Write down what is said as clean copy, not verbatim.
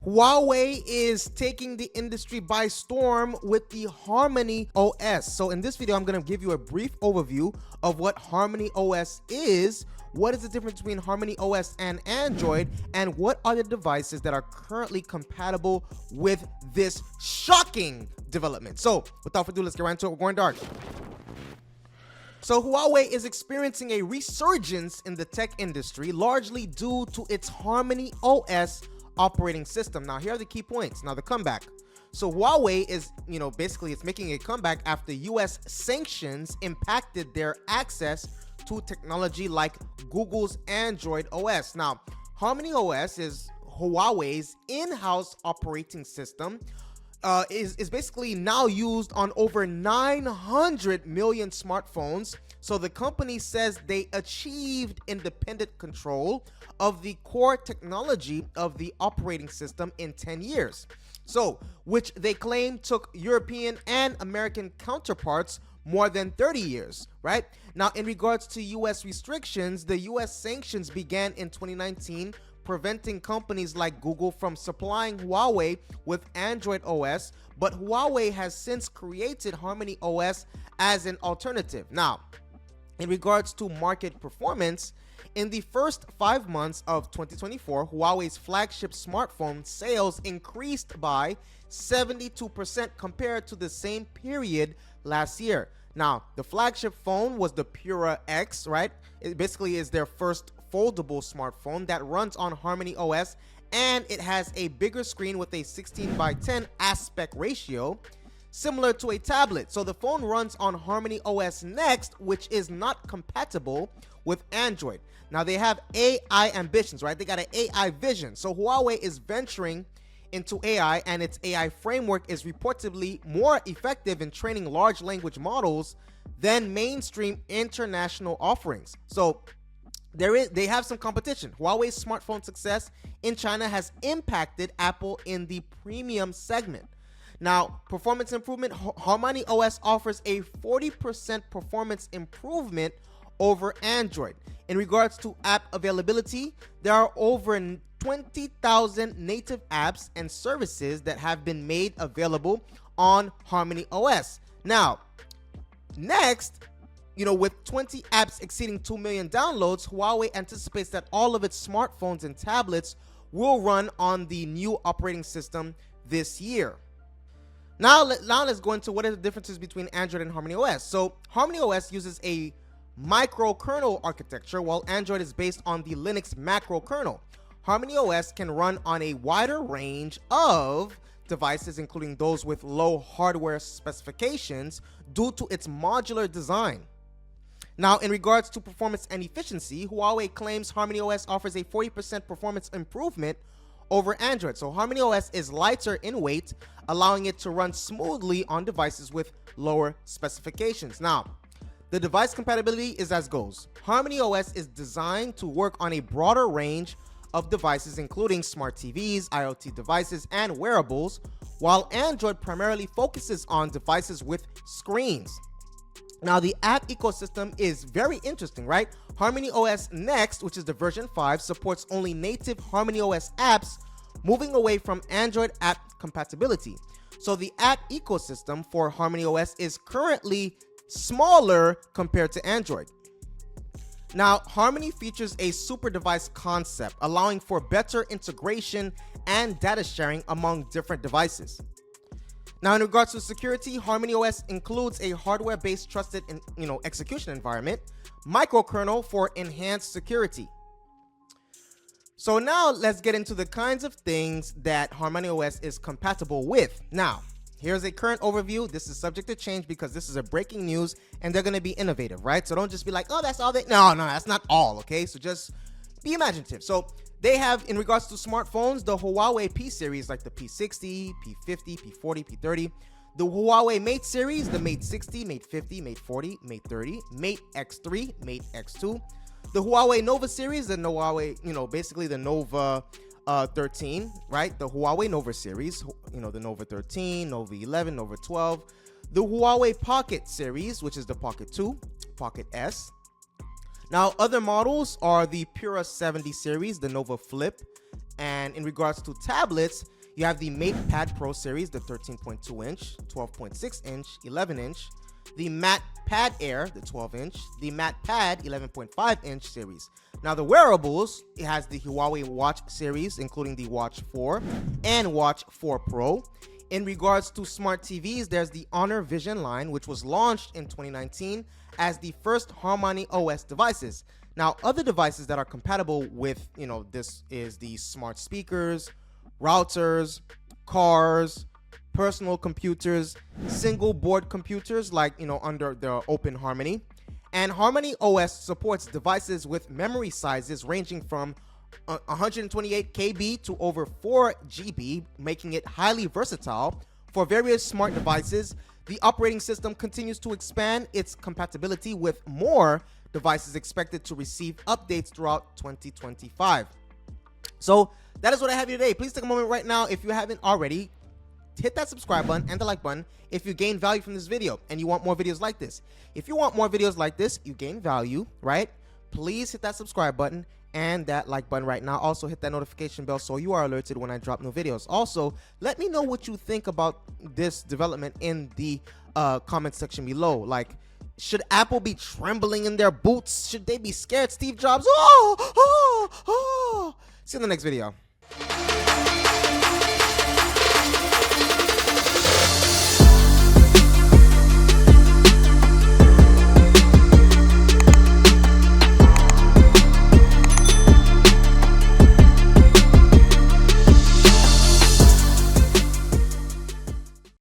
Huawei is taking the industry by storm with the HarmonyOS. So in this video, I'm going to give you a brief overview of what HarmonyOS is, what is the difference between HarmonyOS and Android, and what are the devices that are currently compatible with this shocking development. So without further ado, let's get right into it. We're going dark. So Huawei is experiencing a resurgence in the tech industry, largely due to its HarmonyOS operating system. Now, here are the key points. Now, the comeback. So Huawei is, basically it's making a comeback after US sanctions impacted their access to technology like Google's Android OS. Now, HarmonyOS is Huawei's in-house operating system. Is basically now used on over 900 million smartphones. So the company says they achieved independent control of the core technology of the operating system in 10 years. So, which they claim took European and American counterparts more than 30 years, right? Now, in regards to US restrictions, the US sanctions began in 2019, preventing companies like Google from supplying Huawei with Android OS, but Huawei has since created HarmonyOS as an alternative. Now, in regards to market performance, in the first 5 months of 2024, Huawei's flagship smartphone sales increased by 72% compared to the same period last year. Now, the flagship phone was the Pura X, right? It basically is their first foldable smartphone that runs on HarmonyOS, and it has a bigger screen with a 16:10 aspect ratio, similar to a tablet. So the phone runs on HarmonyOS Next, which is not compatible with Android. Now, they have AI ambitions, right? They got an AI vision. So Huawei is venturing into AI, and its AI framework is reportedly more effective in training large language models than mainstream international offerings. So they have some competition. Huawei's smartphone success in China has impacted Apple in the premium segment. Now, performance improvement, HarmonyOS offers a 40% performance improvement over Android. In regards to app availability, there are over 20,000 native apps and services that have been made available on HarmonyOS. Now, next, with 20 apps exceeding 2 million downloads, Huawei anticipates that all of its smartphones and tablets will run on the new operating system this year. Now let's go into what are the differences between Android and HarmonyOS. So HarmonyOS uses a microkernel architecture, while Android is based on the Linux macro kernel. HarmonyOS can run on a wider range of devices, including those with low hardware specifications, due to its modular design. Now, in regards to performance and efficiency, Huawei claims HarmonyOS offers a 40% performance improvement over Android. So HarmonyOS is lighter in weight, allowing it to run smoothly on devices with lower specifications. Now, the device compatibility is as goes. HarmonyOS is designed to work on a broader range of devices, including smart TVs, IoT devices, and wearables, while Android primarily focuses on devices with screens. Now, the app ecosystem is very interesting, right? HarmonyOS Next, which is the version 5, supports only native HarmonyOS apps, moving away from Android app compatibility. So the app ecosystem for HarmonyOS is currently smaller compared to Android. Now, Harmony features a super device concept, allowing for better integration and data sharing among different devices. Now, in regards to security, HarmonyOS includes a hardware-based trusted execution environment, microkernel for enhanced security. So now let's get into the kinds of things that HarmonyOS is compatible with. Now, here's a current overview. This is subject to change because this is a breaking news and they're going to be innovative, right? So don't just be like, oh, that's all they... No, that's not all, okay? So just be imaginative. So they have, in regards to smartphones, the Huawei P series, like the P60, P50, P40, P30. The Huawei Mate series, the Mate 60, Mate 50, Mate 40, Mate 30, Mate X3, Mate X2. The Huawei Nova series, the Huawei, basically the Nova 13, right? The Huawei Nova series, the Nova 13, Nova 11, Nova 12. The Huawei Pocket series, which is the Pocket 2, Pocket S. Now, other models are the Pura 70 series, the Nova Flip, and in regards to tablets, You have the MatePad Pro series, the 13.2 inch, 12.6 inch, 11 inch, the MatePad Air, the 12 inch, the MatePad 11.5 inch series. Now the wearables, it has the Huawei Watch series, including the Watch 4 and Watch 4 Pro. In regards to smart TVs, there's the Honor Vision line, which was launched in 2019 as the first HarmonyOS devices. Now, other devices that are compatible with, this is the smart speakers, routers, cars, personal computers, single board computers like, under the Open Harmony. And HarmonyOS supports devices with memory sizes ranging from 128 KB to over 4 GB, making it highly versatile for various smart devices. The operating system continues to expand its compatibility with more devices expected to receive updates throughout 2025. So that is what I have here today. Please take a moment right now, if you haven't already, hit that subscribe button and the like button if you gain value from this video and you want more videos like this. If you want more videos like this, you gain value, right? Please hit that subscribe button and that like button right now. Also hit that notification bell so you are alerted when I drop new videos. Also, let me know what you think about this development in the comment section below. Like, should Apple be trembling in their boots? Should they be scared? Steve Jobs, oh. See you in the next video.